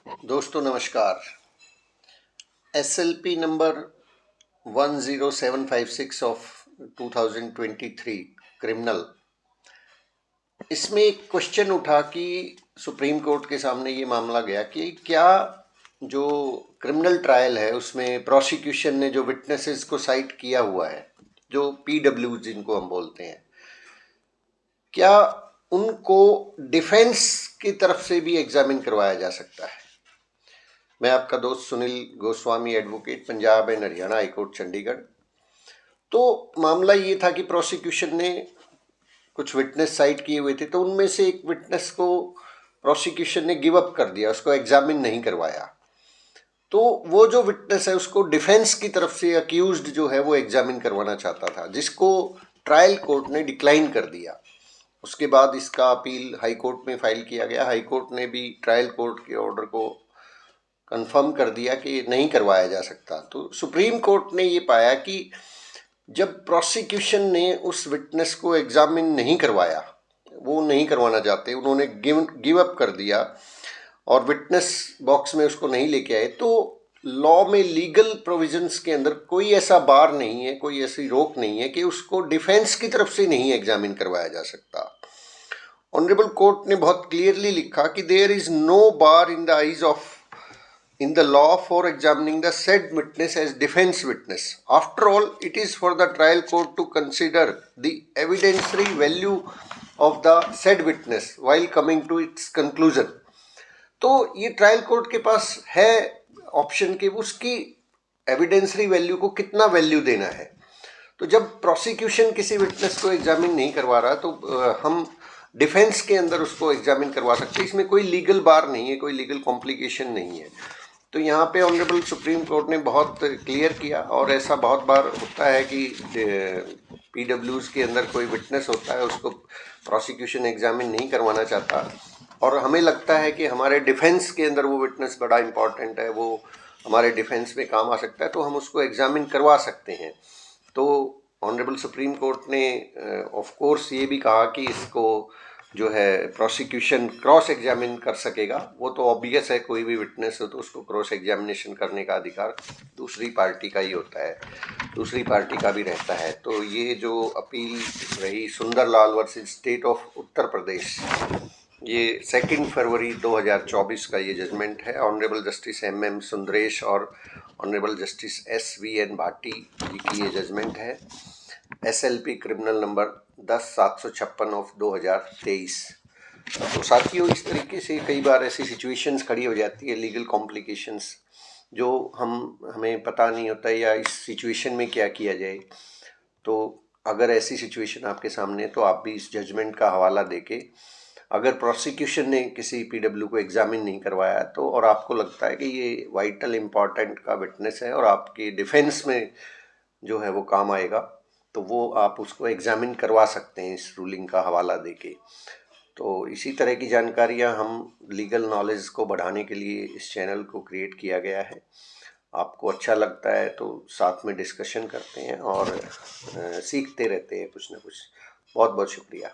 दोस्तों नमस्कार। SLP number 10756 of 2023 criminal, इसमें एक क्वेश्चन उठा कि सुप्रीम कोर्ट के सामने ये मामला गया कि क्या जो क्रिमिनल ट्रायल है उसमें प्रोसिक्यूशन ने जो विटनेसेस को साइट किया हुआ है, जो PW जिनको हम बोलते हैं, क्या उनको डिफेंस की तरफ से भी एग्जामिन करवाया जा सकता है। मैं आपका दोस्त Sunil Goswami, advocate, Punjab and Haryana high court Chandigarh. तो मामला ये था कि प्रोसिक्यूशन ने कुछ विटनेस साइट किए हुए थे, तो उनमें से एक विटनेस को प्रोसिक्यूशन ने गिव अप कर दिया, उसको एग्जामिन नहीं करवाया। तो वो जो विटनेस है उसको डिफेंस की तरफ से अक्यूज्ड जो है वो एग्जामिन करवाना चाहता था, जिसको ट्रायल कोर्ट ने डिक्लाइन कर दिया। उसके बाद इसका अपील हाई कोर्ट में फाइल किया गया। हाई कोर्ट ने भी ट्रायल कोर्ट के ऑर्डर को कंफर्म कर दिया कि नहीं करवाया जा सकता। तो सुप्रीम कोर्ट ने ये पाया कि जब प्रोसिक्यूशन ने उस विटनेस को एग्जामिन नहीं करवाया, वो नहीं करवाना चाहते, उन्होंने गिव अप कर दिया और विटनेस बॉक्स में उसको नहीं लेके आए, तो लॉ में लीगल प्रोविजंस के अंदर कोई ऐसा बार नहीं है, कोई ऐसी रोक नहीं है कि उसको डिफेंस की तरफ से नहीं एग्जामिन करवाया जा सकता। ऑनरेबल कोर्ट ने बहुत क्लियरली लिखा कि there is no bar in the eyes of in the law for examining the said witness as defense witness. After all, it is for the trial court to consider the evidentiary value of the said witness while coming to its conclusion. तो ये trial court के पास है option कि उसकी एविडेंसरी value को कितना value देना है। तो जब प्रोसिक्यूशन किसी विटनेस को एग्जामिन नहीं करवा रहा, तो हम डिफेंस के अंदर उसको एग्जामिन करवा सकते हैं। इसमें कोई लीगल बार नहीं है, कोई लीगल कॉम्प्लिकेशन नहीं है। तो यहाँ पे ऑनरेबल सुप्रीम कोर्ट ने बहुत क्लियर किया, और ऐसा बहुत बार होता है कि PWs के अंदर कोई विटनेस होता है, उसको प्रोसिक्यूशन एग्जामिन नहीं करवाना चाहता, और हमें लगता है कि हमारे डिफेंस के अंदर वो विटनेस बड़ा इंपॉर्टेंट है, वो हमारे डिफेंस में काम आ सकता है, तो हम उसको एग्जामिन करवा सकते हैं। तो ऑनरेबल सुप्रीम कोर्ट ने ऑफ कोर्स ये भी कहा कि इसको जो है प्रोसिक्यूशन क्रॉस एग्जामिन कर सकेगा। वो तो ऑब्वियस है, कोई भी विटनेस हो तो उसको क्रॉस एग्जामिनेशन करने का अधिकार दूसरी पार्टी का ही होता है, दूसरी पार्टी का भी रहता है। तो ये जो अपील रही Sundarlal versus state of Uttar Pradesh, ये 2 फरवरी 2024 का ये जजमेंट है। ऑनरेबल जस्टिस MM सुंदरेश और ऑनरेबल जस्टिस SVN भाटी जी की ये जजमेंट है। SLP criminal number 10756 of 2023। तो साथियों, इस तरीके से कई बार ऐसी सिचुएशंस खड़ी हो जाती है, लीगल कॉम्प्लिकेशंस, जो हमें पता नहीं होता है या इस सिचुएशन में क्या किया जाए। तो अगर ऐसी सिचुएशन आपके सामने है तो आप भी इस जजमेंट का हवाला देके, अगर प्रोसिक्यूशन ने किसी PW को एग्जामिन नहीं करवाया तो, और आपको लगता है कि ये वाइटल इम्पॉर्टेंट का विटनेस है और आपके डिफेंस में जो है वो काम आएगा, तो वो आप उसको एग्जामिन करवा सकते हैं इस रूलिंग का हवाला देके। तो इसी तरह की जानकारियां हम लीगल नॉलेज को बढ़ाने के लिए इस चैनल को क्रिएट किया गया है। आपको अच्छा लगता है तो साथ में डिस्कशन करते हैं और सीखते रहते हैं कुछ ना कुछ। बहुत बहुत शुक्रिया।